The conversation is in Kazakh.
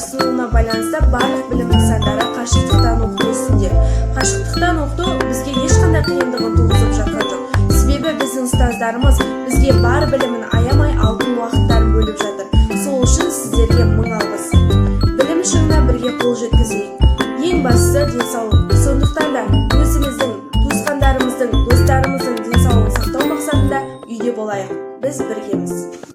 ұсынуына байланысты барлық білім нысандары қашықтықтан оқыту ісінде. Қашықтықтан оқыту бізге ешқандай қиындығын туғызып жатқан жоқ. Себебі біздің ұстаздарымыз бізге бар білімін аямай алтын уақыттарын бөліп жатыр. Сол үшін сіздерге мың алғыс. Білім шыңына бірге қол жеткізейік. Ең бастысы денсаулық. Сондықтан да өзіміздің, туысқандарымыздың, достарымыздың денсаулығын сақтау мақсатында үйде болайық. Біз біргеміз.